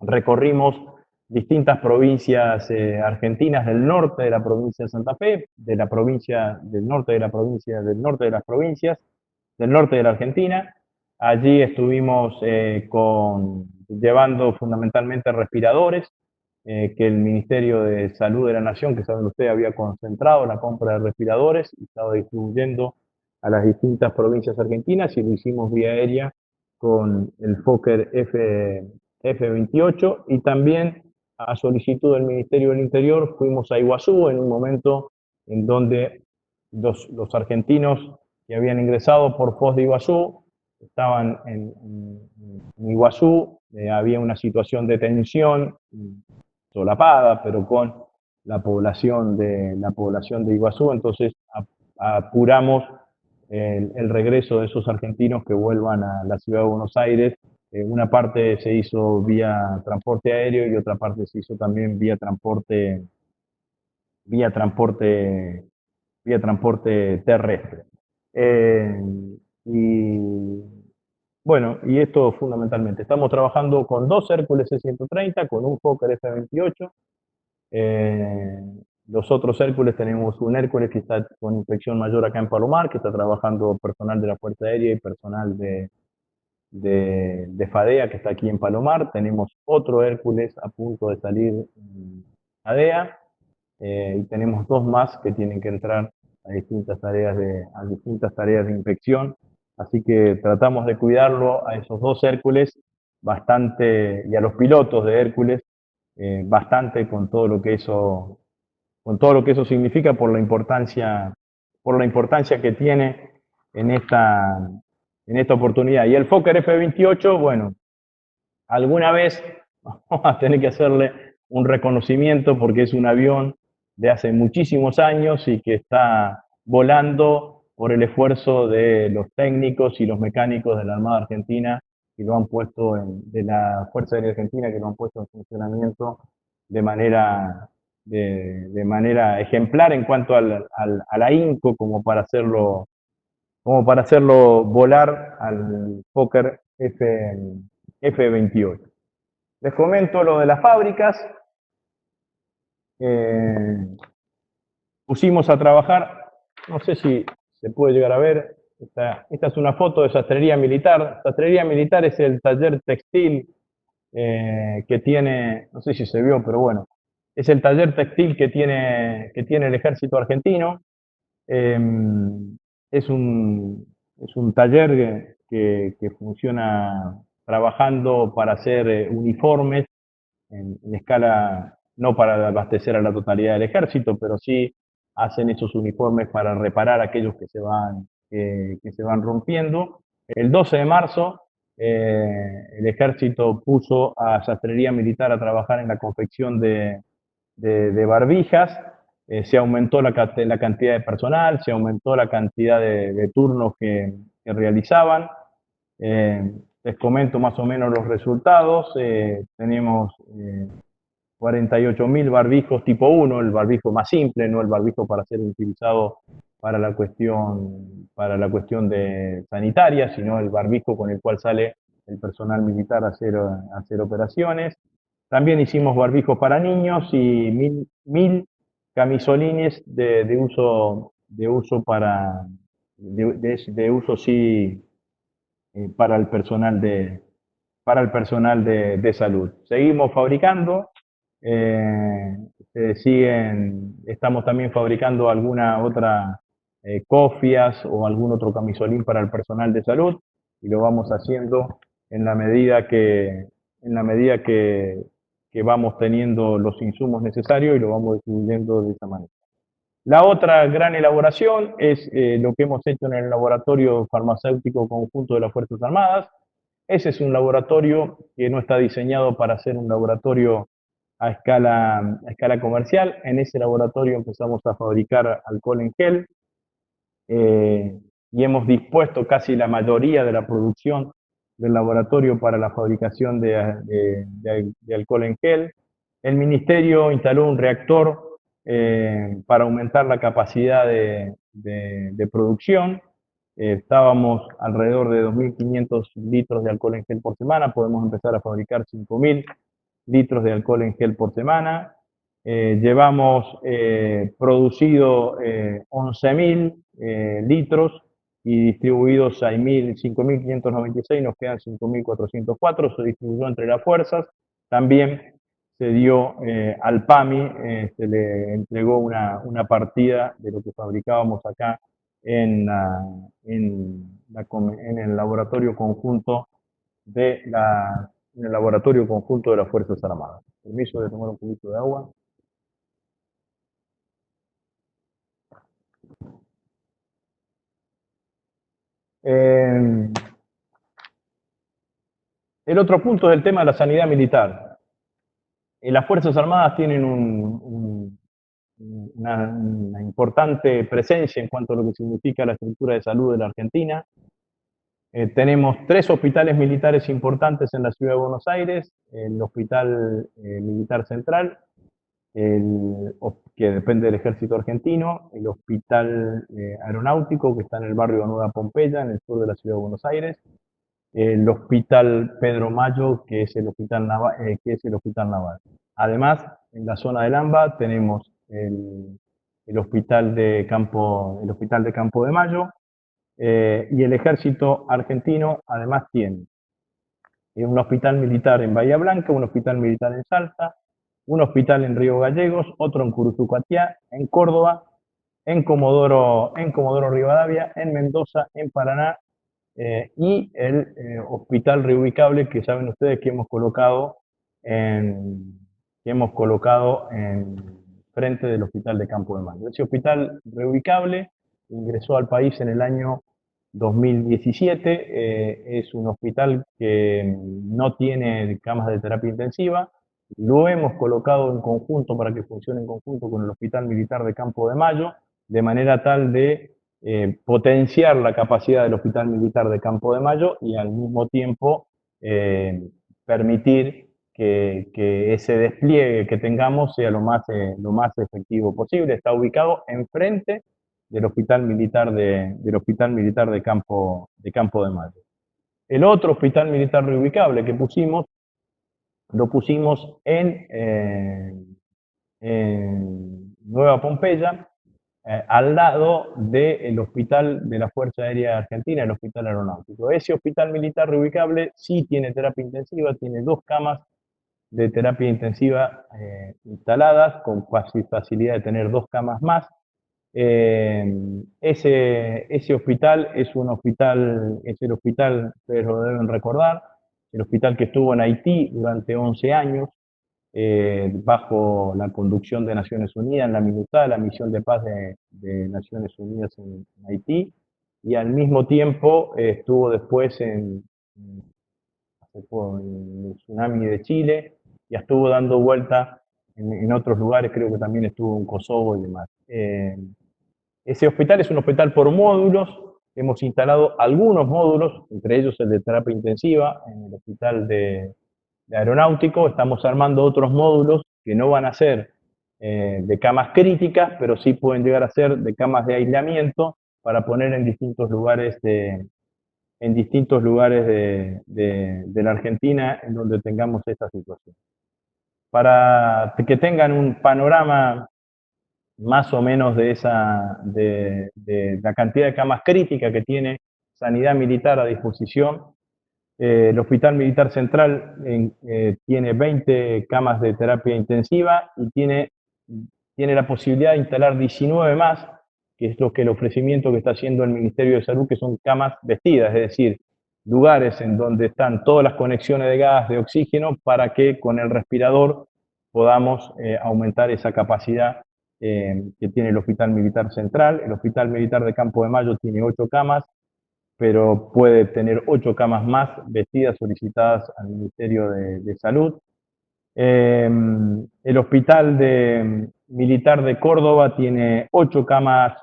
recorrimos distintas provincias argentinas del norte de la provincia de Santa Fe, del norte de la Argentina. Allí estuvimos llevando fundamentalmente respiradores, que el Ministerio de Salud de la Nación, que saben ustedes, había concentrado la compra de respiradores y estaba distribuyendo a las distintas provincias argentinas, y lo hicimos vía aérea con el Fokker F-28, y también a solicitud del Ministerio del Interior fuimos a Iguazú en un momento en donde los argentinos que habían ingresado por Foz de Iguazú estaban en Iguazú había una situación de tensión solapada, pero con la población de Iguazú, entonces apuramos el regreso de esos argentinos que vuelvan a la ciudad de Buenos Aires. Una parte se hizo vía transporte aéreo y otra parte se hizo también vía transporte terrestre. Y bueno, y esto fundamentalmente. Estamos trabajando con 2 Hércules C-130, con un Fokker F-28. Los otros Hércules, tenemos un Hércules que está con inspección mayor acá en Palomar, que está trabajando personal de la Fuerza Aérea y personal de FADEA, que está aquí en Palomar. Tenemos otro Hércules a punto de salir en FADEA. Y tenemos 2 más que tienen que entrar a distintas tareas de inspección. Así que tratamos de cuidarlo a esos 2 Hércules bastante, y a los pilotos de Hércules bastante, con todo lo que eso significa, por la importancia que tiene en esta oportunidad. Y el Fokker F-28, bueno, alguna vez vamos a tener que hacerle un reconocimiento, porque es un avión de hace muchísimos años y que está volando por el esfuerzo de los técnicos y los mecánicos de la Armada Argentina, que lo han puesto de la Fuerza Aérea Argentina, que lo han puesto en funcionamiento de manera ejemplar en cuanto a la INCO, como para hacerlo volar al Fokker F-28. Les comento lo de las fábricas. Pusimos a trabajar, no sé si se puede llegar a ver, esta es una foto de Sastrería Militar. Sastrería Militar es el taller textil que tiene, no sé si se vio, pero bueno, es el taller textil que tiene el Ejército Argentino. Es un taller que funciona trabajando para hacer uniformes en escala, no para abastecer a la totalidad del ejército, pero sí hacen esos uniformes para reparar aquellos que se van rompiendo. El 12 de marzo el ejército puso a Sastrería Militar a trabajar en la confección de barbijas. Se aumentó la cantidad de personal, se aumentó la cantidad de turnos que realizaban. Les comento más o menos los resultados. Tenemos 48.000 barbijos tipo 1, el barbijo más simple, no el barbijo para ser utilizado para la cuestión sanitaria, sino el barbijo con el cual sale el personal militar a hacer operaciones. También hicimos barbijos para niños y 1.000 camisolines de uso para el personal de salud. Seguimos fabricando, estamos también fabricando alguna otra cofias o algún otro camisolín para el personal de salud, y lo vamos haciendo en la medida que vamos teniendo los insumos necesarios, y lo vamos distribuyendo de esa manera. La otra gran elaboración es lo que hemos hecho en el Laboratorio Farmacéutico Conjunto de las Fuerzas Armadas. Ese es un laboratorio que no está diseñado para ser un laboratorio a escala comercial. En ese laboratorio empezamos a fabricar alcohol en gel y hemos dispuesto casi la mayoría de la producción del laboratorio para la fabricación de alcohol en gel. El Ministerio instaló un reactor para aumentar la capacidad de producción. Estábamos alrededor de 2.500 litros de alcohol en gel por semana. Podemos empezar a fabricar 5.000 litros de alcohol en gel por semana. Llevamos producido 11.000 litros y distribuidos 5.596, nos quedan 5.404, se distribuyó entre las fuerzas. También se dio al PAMI, se le entregó una partida de lo que fabricábamos acá en el laboratorio conjunto de las Fuerzas Armadas. Permiso de tomar un poquito de agua. El otro punto es el tema de la sanidad militar. Las Fuerzas Armadas tienen una importante presencia en cuanto a lo que significa la estructura de salud de la Argentina. Tenemos 3 hospitales militares importantes en la ciudad de Buenos Aires: el Hospital Militar Central, que depende del Ejército Argentino, el Hospital Aeronáutico, que está en el barrio de Nueva Pompeya, en el sur de la ciudad de Buenos Aires, el Hospital Pedro Mayo, que es el Hospital Naval. Además, en la zona del AMBA tenemos el Hospital de Campo de Mayo, y el Ejército Argentino además tiene un hospital militar en Bahía Blanca, un hospital militar en Salta, un hospital en Río Gallegos, otro en Curuzucuatiá, en Córdoba, en Comodoro Rivadavia, en Mendoza, en Paraná, y el hospital reubicable, que saben ustedes que hemos colocado en frente del hospital de Campo de Mayo. Ese hospital reubicable ingresó al país en el año 2017, es un hospital que no tiene camas de terapia intensiva. Lo hemos colocado en conjunto para que funcione en conjunto con el Hospital Militar de Campo de Mayo, de manera tal de potenciar la capacidad del Hospital Militar de Campo de Mayo y al mismo tiempo permitir que ese despliegue que tengamos sea lo más efectivo posible. Está ubicado enfrente del Hospital Militar de Campo de Mayo. El otro hospital militar reubicable que pusimos, lo pusimos en Nueva Pompeya, al lado del hospital de la Fuerza Aérea Argentina, el Hospital Aeronáutico. Ese hospital militar reubicable sí tiene terapia intensiva, tiene 2 camas de terapia intensiva instaladas, con facilidad de tener 2 camas más. Ese hospital es el hospital, ustedes lo deben recordar, el hospital que estuvo en Haití durante 11 años, bajo la conducción de Naciones Unidas, en la MINUSTAH, la Misión de Paz de Naciones Unidas en Haití, y al mismo tiempo estuvo después en el tsunami de Chile, y estuvo dando vuelta en otros lugares, creo que también estuvo en Kosovo y demás. Ese hospital es un hospital por módulos. Hemos instalado algunos módulos, entre ellos el de terapia intensiva, en el hospital de Aeronáutico. Estamos armando otros módulos que no van a ser de camas críticas, pero sí pueden llegar a ser de camas de aislamiento para poner en distintos lugares de la Argentina en donde tengamos esta situación. Para que tengan un panorama más o menos de la cantidad de camas críticas que tiene Sanidad Militar a disposición, el Hospital Militar Central tiene 20 camas de terapia intensiva y tiene la posibilidad de instalar 19 más, que es el ofrecimiento que está haciendo el Ministerio de Salud, que son camas vestidas, es decir, lugares en donde están todas las conexiones de gas, de oxígeno, para que con el respirador podamos aumentar esa capacidad que tiene el Hospital Militar Central. El Hospital Militar de Campo de Mayo tiene 8 camas, pero puede tener 8 camas más vestidas, solicitadas al Ministerio de Salud. El Hospital Militar de Córdoba tiene 8 camas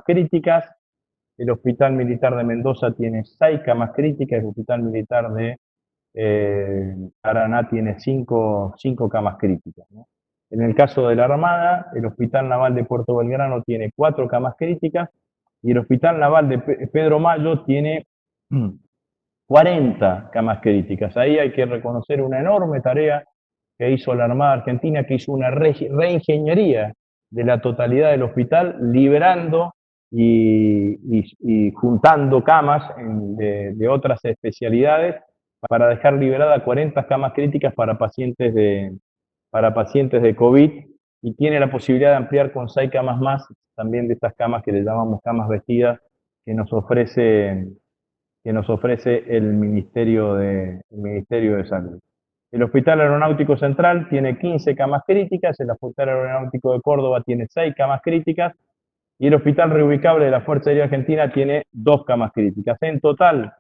críticas. El Hospital Militar de Mendoza tiene 6 camas críticas. El Hospital Militar de Paraná tiene 5 camas críticas, ¿no? En el caso de la Armada, el Hospital Naval de Puerto Belgrano tiene 4 camas críticas y el Hospital Naval de Pedro Mayo tiene 40 camas críticas. Ahí hay que reconocer una enorme tarea que hizo la Armada Argentina, que hizo una reingeniería de la totalidad del hospital, liberando y juntando camas de otras especialidades para dejar liberadas 40 camas críticas para pacientes de COVID, y tiene la posibilidad de ampliar con 6 camas más, también de estas camas que le llamamos camas vestidas, que nos ofrece el Ministerio de Salud. El Hospital Aeronáutico Central tiene 15 camas críticas, el Hospital Aeronáutico de Córdoba tiene 6 camas críticas, y el Hospital Reubicable de la Fuerza Aérea Argentina tiene 2 camas críticas. En total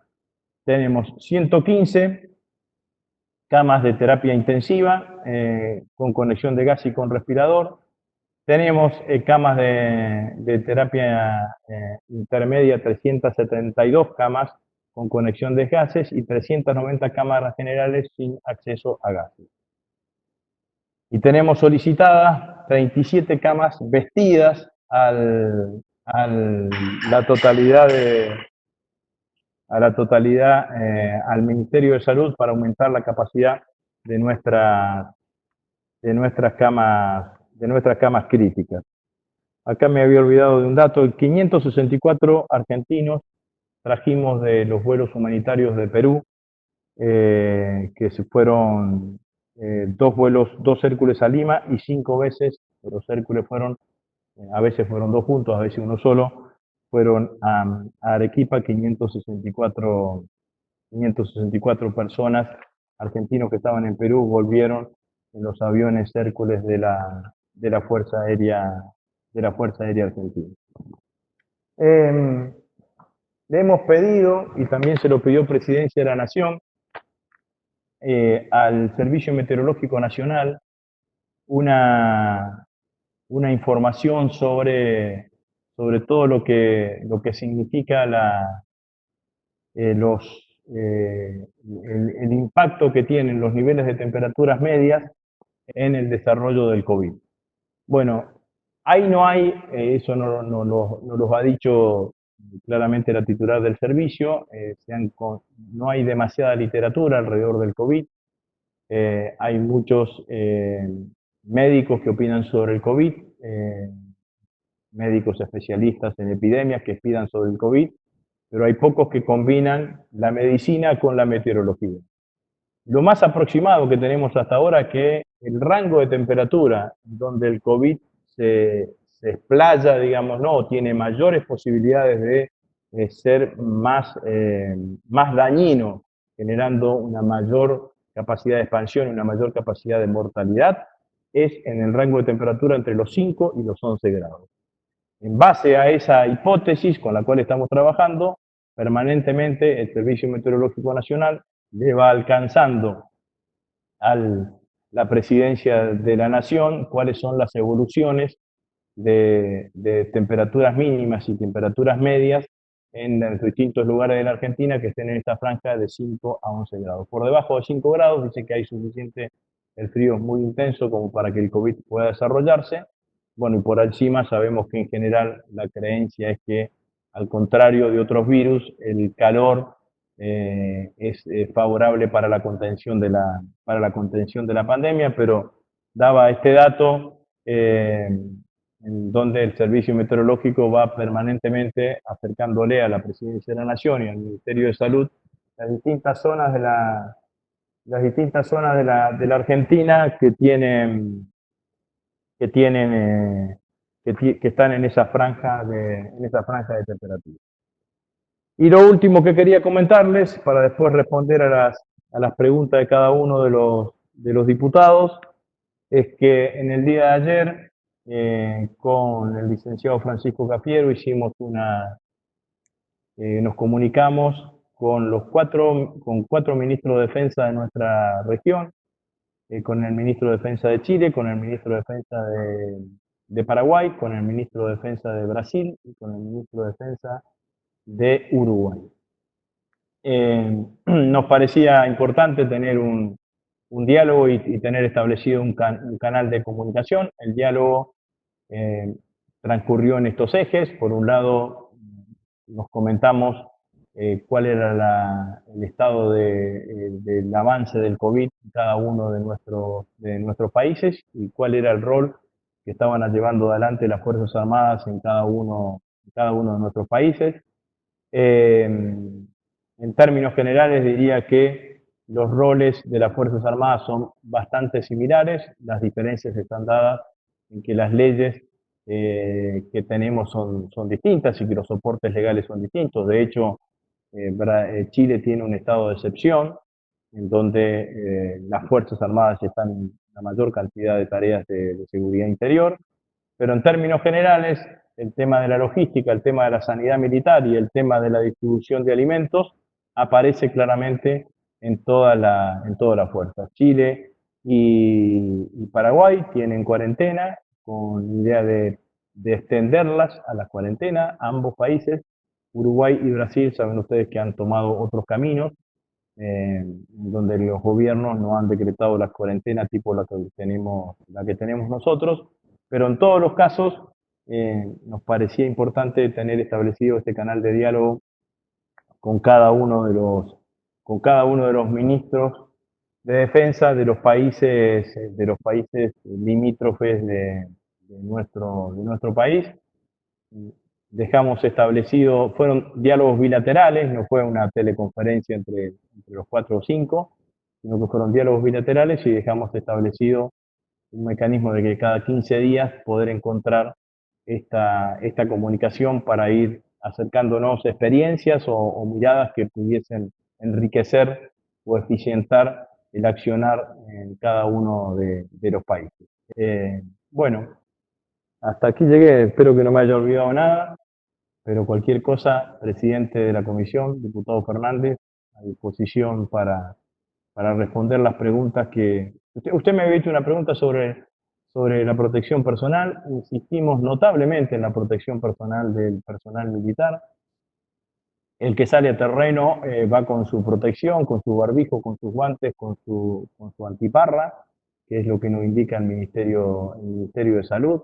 tenemos 115 camas de terapia intensiva con conexión de gas y con respirador. Tenemos camas de terapia intermedia, 372 camas con conexión de gases y 390 cámaras generales sin acceso a gases. Y tenemos solicitadas 37 camas vestidas a la totalidad al Ministerio de Salud para aumentar la capacidad de nuestras camas críticas. Acá me había olvidado de un dato: 564 argentinos trajimos de los vuelos humanitarios de Perú, que se fueron 2 Hércules a Lima y 5 veces, los Hércules fueron, a veces fueron 2 juntos, a veces uno solo, fueron a Arequipa. 564 personas, argentinos que estaban en Perú, volvieron en los aviones Hércules de la Fuerza Aérea Argentina. Le hemos pedido, y también se lo pidió Presidencia de la Nación, al Servicio Meteorológico Nacional una información sobre todo lo que significa el impacto que tienen los niveles de temperaturas medias en el desarrollo del COVID. Bueno, ahí no hay, eso no los ha dicho claramente la titular del servicio, no hay demasiada literatura alrededor del COVID. Hay muchos médicos que opinan sobre el COVID, médicos especialistas en epidemias que opinan sobre el COVID, pero hay pocos que combinan la medicina con la meteorología. Lo más aproximado que tenemos hasta ahora es que el rango de temperatura donde el COVID se explaya, digamos, ¿no? Tiene mayores posibilidades de ser más dañino, generando una mayor capacidad de expansión y una mayor capacidad de mortalidad, es en el rango de temperatura entre los 5 y los 11 grados. En base a esa hipótesis con la cual estamos trabajando, permanentemente el Servicio Meteorológico Nacional le va alcanzando a la Presidencia de la Nación cuáles son las evoluciones de temperaturas mínimas y temperaturas medias en los distintos lugares de la Argentina que estén en esta franja de 5 a 11 grados. Por debajo de 5 grados dice que hay suficiente, el frío es muy intenso como para que el COVID pueda desarrollarse. Bueno, y por encima sabemos que en general la creencia es que, al contrario de otros virus, el calor es favorable para la contención de la pandemia, pero daba este dato en donde el Servicio Meteorológico va permanentemente acercándole a la Presidencia de la Nación y al Ministerio de Salud las distintas zonas de la Argentina que están en esa franja de temperatura. Y lo último que quería comentarles, para después responder a las preguntas de cada uno de los diputados, es que en el día de ayer, con el licenciado Francisco Cafiero, nos comunicamos con cuatro ministros de Defensa de nuestra región, con el ministro de Defensa de Chile, con el ministro de Defensa de Paraguay, con el ministro de Defensa de Brasil y con el ministro de Defensa de Uruguay. Nos parecía importante tener un diálogo y tener establecido un canal de comunicación. El diálogo transcurrió en estos ejes. Por un lado, nos comentamos cuál era el estado del avance del COVID en cada uno de nuestros países y cuál era el rol que estaban llevando adelante las Fuerzas Armadas en cada uno de nuestros países. En términos generales diría que los roles de las Fuerzas Armadas son bastante similares. Las diferencias están dadas en que las leyes que tenemos son distintas y que los soportes legales son distintos. De hecho, Chile tiene un estado de excepción en donde las Fuerzas Armadas están en la mayor cantidad de tareas de seguridad interior, pero en términos generales el tema de la logística, el tema de la sanidad militar y el tema de la distribución de alimentos aparece claramente en toda la fuerza. Chile y Paraguay tienen cuarentena, con idea de extenderlas a la cuarentena. Ambos países, Uruguay y Brasil, saben ustedes que han tomado otros caminos, donde los gobiernos no han decretado la cuarentena tipo la que tenemos nosotros, pero en todos los casos nos parecía importante tener establecido este canal de diálogo con cada uno de los ministros de defensa de los países limítrofes de nuestro país. Dejamos establecido, fueron diálogos bilaterales, no fue una teleconferencia entre los 4 o 5, sino que fueron diálogos bilaterales, y dejamos establecido un mecanismo de que cada 15 días poder encontrar esta comunicación para ir acercándonos experiencias o miradas que pudiesen enriquecer o eficientar el accionar en cada uno de los países. Bueno, hasta aquí llegué, espero que no me haya olvidado nada, pero cualquier cosa, presidente de la comisión, diputado Fernández, a disposición para responder las preguntas que... Usted me había hecho una pregunta sobre la protección personal. Insistimos notablemente en la protección personal del personal militar. El que sale a terreno va con su protección, con su barbijo, con sus guantes, con su antiparra, que es lo que nos indica el Ministerio de Salud.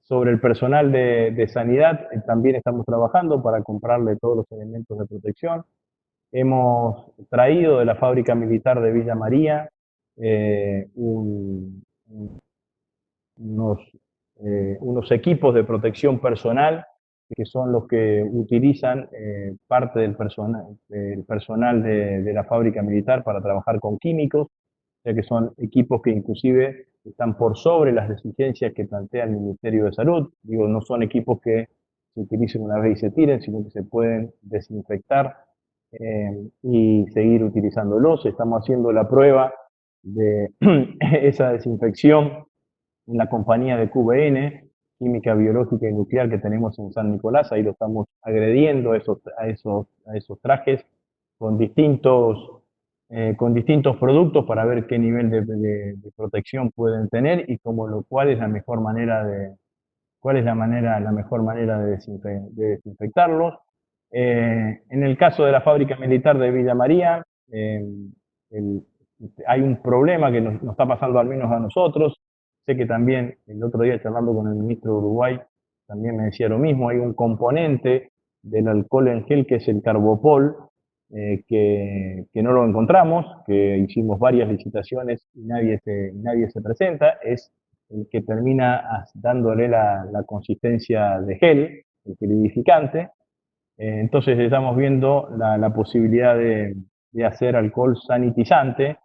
Sobre el personal de sanidad, también estamos trabajando para comprarle todos los elementos de protección. Hemos traído de la fábrica militar de Villa María unos equipos de protección personal, que son los que utilizan parte del personal de la fábrica militar para trabajar con químicos, o sea que son equipos que inclusive están por sobre las exigencias que plantea el Ministerio de Salud. Digo, no son equipos que se utilicen una vez y se tiren, sino que se pueden desinfectar y seguir utilizándolos. Estamos haciendo la prueba de esa desinfección en la compañía de QBN, Química Biológica y Nuclear, que tenemos en San Nicolás. Ahí lo estamos agrediendo a esos trajes con distintos productos para ver qué nivel de protección pueden tener y cuál es la mejor manera de desinfectarlos. En el caso de la fábrica militar de Villa María, hay un problema que nos está pasando al menos a nosotros. Sé que también el otro día, charlando con el ministro de Uruguay, también me decía lo mismo. Hay un componente del alcohol en gel que es el Carbopol, que no lo encontramos, que hicimos varias licitaciones y nadie se presenta. Es el que termina dándole la consistencia de gel, el solidificante. Entonces estamos viendo la posibilidad de hacer alcohol sanitizante,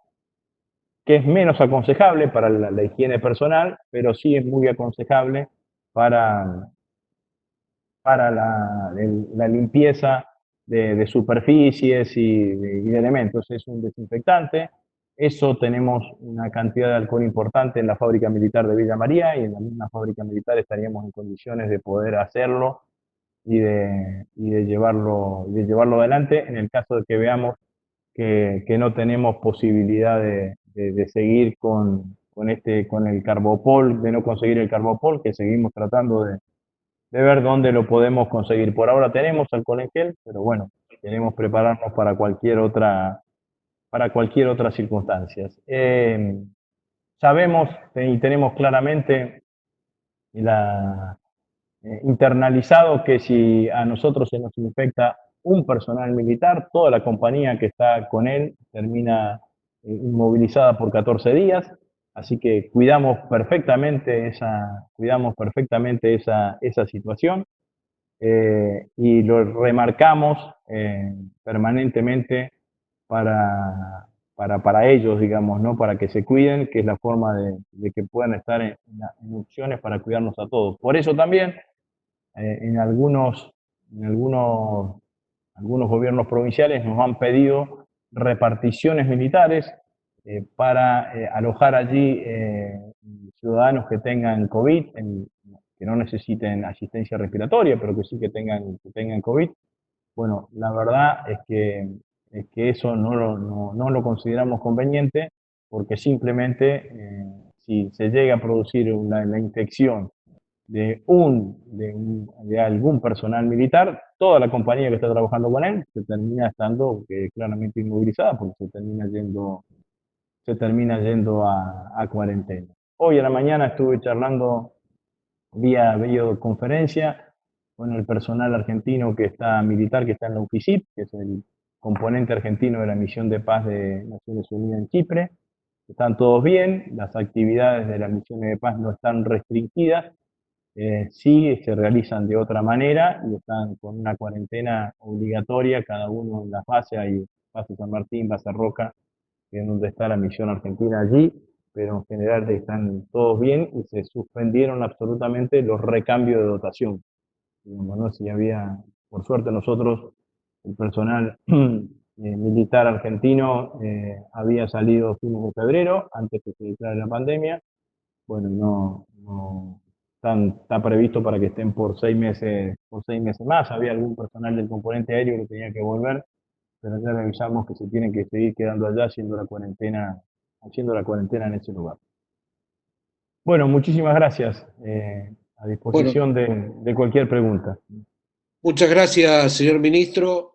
que es menos aconsejable para la higiene personal, pero sí es muy aconsejable para la limpieza de superficies y de elementos. Es un desinfectante. Eso tenemos una cantidad de alcohol importante en la fábrica militar de Villa María, y en la misma fábrica militar estaríamos en condiciones de poder hacerlo y de llevarlo adelante en el caso de que veamos que no tenemos posibilidad de seguir con el Carbopol, de no conseguir el Carbopol, que seguimos tratando de ver dónde lo podemos conseguir. Por ahora tenemos alcohol en gel, pero bueno, queremos prepararnos para cualquier otra circunstancia. Sabemos y tenemos claramente internalizado que si a nosotros se nos infecta un personal militar, toda la compañía que está con él termina inmovilizada por 14 días. Así que cuidamos perfectamente esa situación, y lo remarcamos permanentemente para ellos, digamos, ¿no? Para que se cuiden, que es la forma de que puedan estar en opciones para cuidarnos a todos. Por eso también en algunos gobiernos provinciales nos han pedido reparticiones militares para alojar allí ciudadanos que tengan COVID, que no necesiten asistencia respiratoria, pero que sí que tengan COVID. Bueno, la verdad es que es que eso no lo consideramos conveniente, porque simplemente si se llega a producir la infección de algún personal militar, toda la compañía que está trabajando con él se termina estando claramente inmovilizada porque se termina yendo a cuarentena. Hoy a la mañana estuve charlando vía videoconferencia con el personal argentino que está militar, que está en la UFICIP, que es el componente argentino de la misión de paz de Naciones Unidas en Chipre. Están todos bien, las actividades de las misiones de paz no están restringidas, sí se realizan de otra manera y están con una cuarentena obligatoria, cada uno en la base, hay base San Martín, base Roca, que es donde está la misión argentina allí, pero en general están todos bien y se suspendieron absolutamente los recambios de dotación. Digamos, ¿no? Si había, por suerte nosotros, el personal militar argentino había salido fines de febrero, antes que se declare la pandemia. Bueno, está previsto para que estén por 6 meses más. Había algún personal del componente aéreo que tenía que volver, pero ya revisamos que se tienen que seguir quedando allá haciendo la cuarentena en ese lugar. Bueno, muchísimas gracias. A Bueno, disposición de cualquier pregunta. muchas gracias, señor ministro.